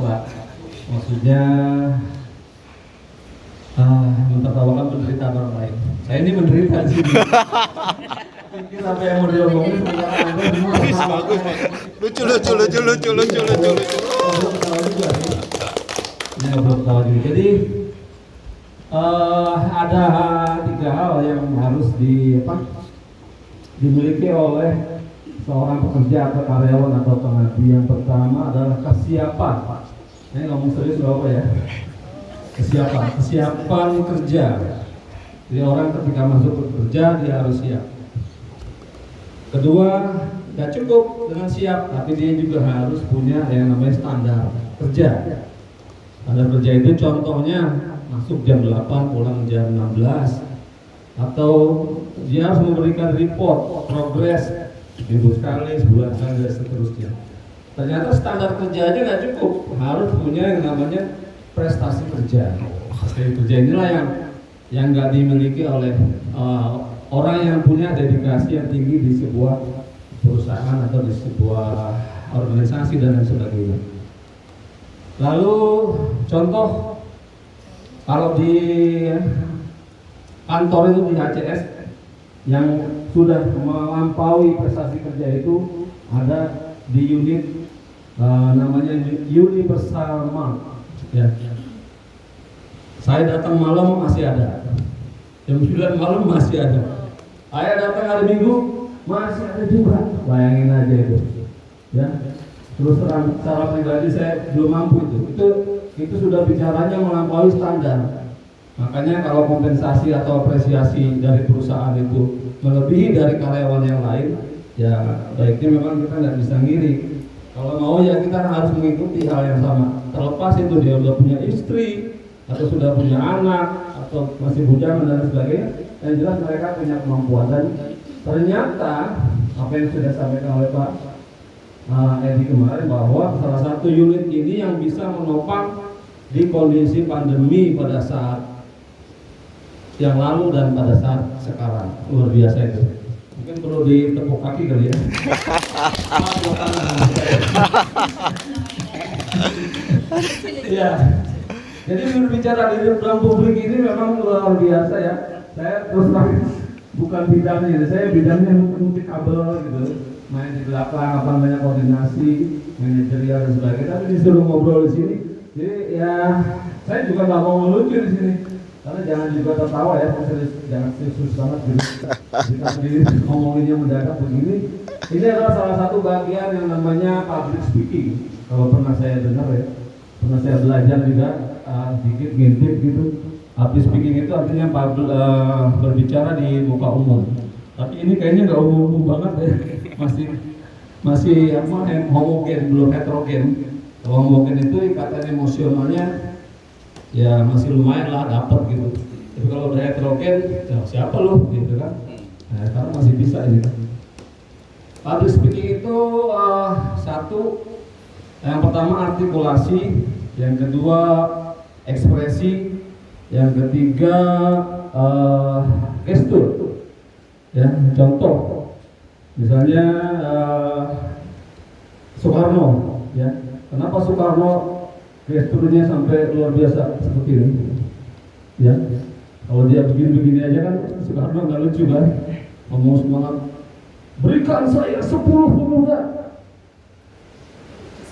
Pak. Maksudnya mentertawakan penderitaan orang lain. Saya ini menderita sih. Mungkin apa yang mau diomongin Bagus. Lucu. Ini belum tahu juga. Jadi ada 3 hal yang harus dimiliki oleh seorang pekerja atau karyawan atau pengabdi. Yang pertama adalah kesiapan. Ini ngomong serius berapa ya? Kesiapan kerja. Jadi orang ketika masuk bekerja dia harus siap. Kedua, tidak cukup dengan siap, tapi dia juga harus punya yang namanya standar kerja. Standar kerja itu contohnya masuk jam 8, pulang jam 16, atau dia harus memberikan report progres minggu sekali, sebulan sekali, dan seterusnya. Ternyata standar kerja aja nggak cukup, harus punya yang namanya prestasi kerja. Prestasi kerja inilah yang nggak dimiliki oleh orang yang punya dedikasi yang tinggi di sebuah perusahaan atau di sebuah organisasi dan lain sebagainya. Lalu contoh kalau di kantor itu di HCS yang sudah melampaui prestasi kerja itu ada di unit namanya Universal Mart. Ya. Saya datang malam masih ada, jam 9 malam masih ada. Saya datang hari Minggu masih ada juga. Bayangin aja itu, ya. Terus terang secara pribadi saya belum mampu itu sudah bicaranya melampaui standar. Makanya kalau kompensasi atau apresiasi dari perusahaan itu melebihi dari karyawan yang lain, ya baiknya memang kita nggak bisa ngiri. Kalau mau ya kita harus mengikuti hal yang sama. Terlepas itu dia sudah punya istri atau sudah punya anak atau masih bujangan dan sebagainya, yang jelas mereka punya kemampuan. Dan ternyata apa yang sudah disampaikan oleh Pak Edi kemarin, bahwa salah satu unit ini yang bisa menopang di kondisi pandemi pada saat yang lalu dan pada saat sekarang. Luar biasa itu. Mungkin perlu ditepuk kaki kali ya. Iya. Jadi berbicara di ruang publik ini memang luar biasa ya. Saya terus terang bukan bidangnya, saya bidangnya mungkin kabel gitu, main di belakang apa namanya koordinasi, manajerial dan sebagainya. Tapi disuruh ngobrol di sini, jadi ya saya juga nggak mau ngelucu di sini. Karena jangan juga tertawa ya, jangan serius banget gitu. Kita sendiri ngomonginnya mendadak begini. Ini adalah salah satu bagian yang namanya public speaking. Kalau pernah saya dengar ya, pernah saya belajar juga sedikit ngintip gitu. Public speaking itu artinya berbicara di muka umum. Tapi ini kayaknya nggak umum banget ya, masih homogen, belum heterogen. Kalau homogen itu ikatan emosionalnya ya masih lumayan lah dapat gitu. Tapi kalau udah heterogen, ya siapa lu gitu kan? Nah, sekarang masih bisa ini. Public speaking itu satu, yang pertama artikulasi, yang kedua ekspresi, yang ketiga gestur. Ya, contoh, misalnya Soekarno, ya. Kenapa Soekarno gesturnya sampai luar biasa seperti ini? Ya, kalau dia begini-begini aja kan Soekarno nggak lucu kan? Ngomong semangat, berikan saya 10 pemuda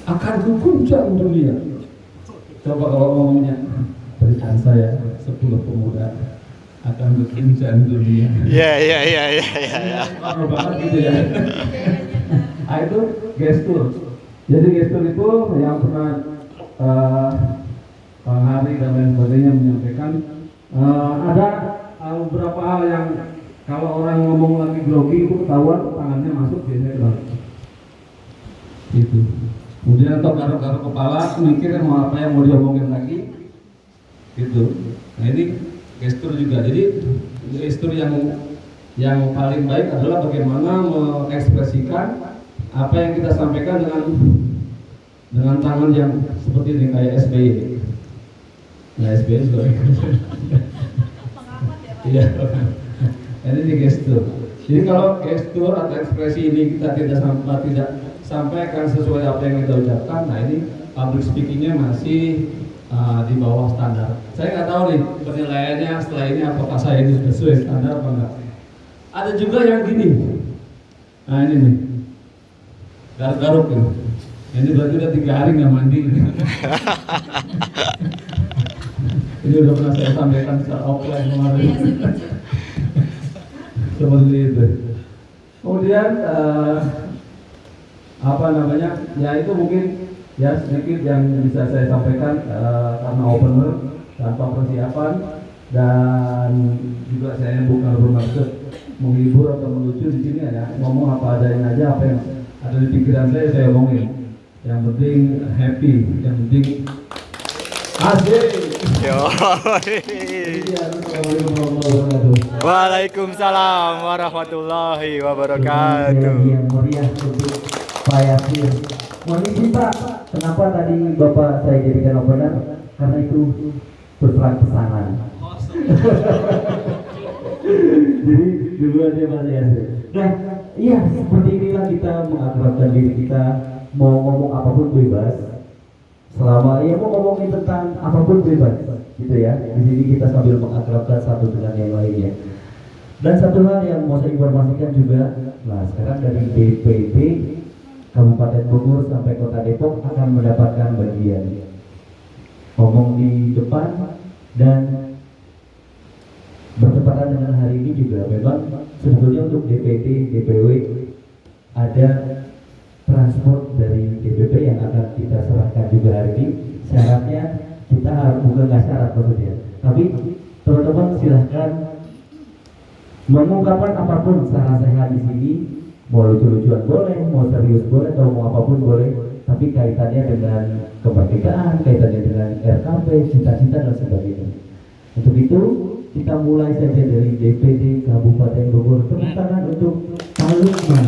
akan kuguncang dunia. Coba kalau ngomongnya, berikan saya 10 pemuda akan kuguncang dunia. Ya. Parah banget gitu ya. Nah, itu gestur. Jadi gestur itu yang pernah Bang Hari dan lain sebagainya menyampaikan, ada beberapa hal yang kalau orang ngomong lagi grogi itu ketahuan tangannya masuk biasanya ke dalam. Gitu. Kemudian atau garuk-garuk kepala, mikir mau apa yang mau diomongin lagi, gitu. Nah ini gestur juga. Jadi gestur yang paling baik adalah bagaimana mengekspresikan apa yang kita sampaikan dengan tangan yang seperti ini, kayak SBY. Nah SBY juga. Iya. Ini gestur. Jadi kalau gestur atau ekspresi ini kita tidak sampaikan sesuai apa yang kita ucapkan, nah ini public speakingnya masih di bawah standar. Saya nggak tahu nih penilaiannya setelah ini apakah saya ini sudah sesuai standar apa enggak. Ada juga yang gini. Nah ini nih, garuk-garuk ini. Ini berarti udah 3 hari nggak mandi. Ini udah pernah saya sampaikan secara offline kemarin. Seperti itu. Kemudian apa namanya? Ya itu mungkin ya sedikit yang bisa saya sampaikan karena opener tanpa persiapan dan juga saya bukan bermaksud menghibur atau melucu di sini ya, ngomong apa adanya aja, apa yang ada di pikiran saya omongin. Yang penting happy, yang penting asik. Yo. Waalaikumsalam warahmatullahi wabarakatuh. Yang meriah untuk Pak Yasir. Mohon izin Pak, kenapa tadi Bapak saya jadikan opener? Karena itu berperan pesanan. Jadi dulu aja Pak Yasir. Nah, iya seperti inilah kita mengakrabkan diri kita, mau ngomong apapun bebas. Selama ya mau ngomongin tentang apapun bebas, gitu ya. Di sini kita sambil mengakrabkan satu dengan yang lainnya. Dan satu hal yang mau saya informasikan juga, nah sekarang dari DPD Kabupaten Bogor sampai Kota Depok akan mendapatkan bagian ngomong di depan, dan bertepatan dengan hari ini juga memang sebetulnya untuk DPD, DPW ada transport dari DPP yang akan kita serahkan juga hari ini. Syaratnya kita harus, bukan nggak syarat maksudnya, tapi teman-teman silahkan mengungkapkan apapun secara sehat di sini. Mau lucu-lucuan boleh, mau serius boleh, atau mau apapun boleh, tapi kaitannya dengan kemerdekaan, kaitannya dengan RKP, cita-cita dan sebagainya. Untuk itu kita mulai saja dari DPD Kabupaten Bogor. Tepuk tangan untuk Pak Lukman.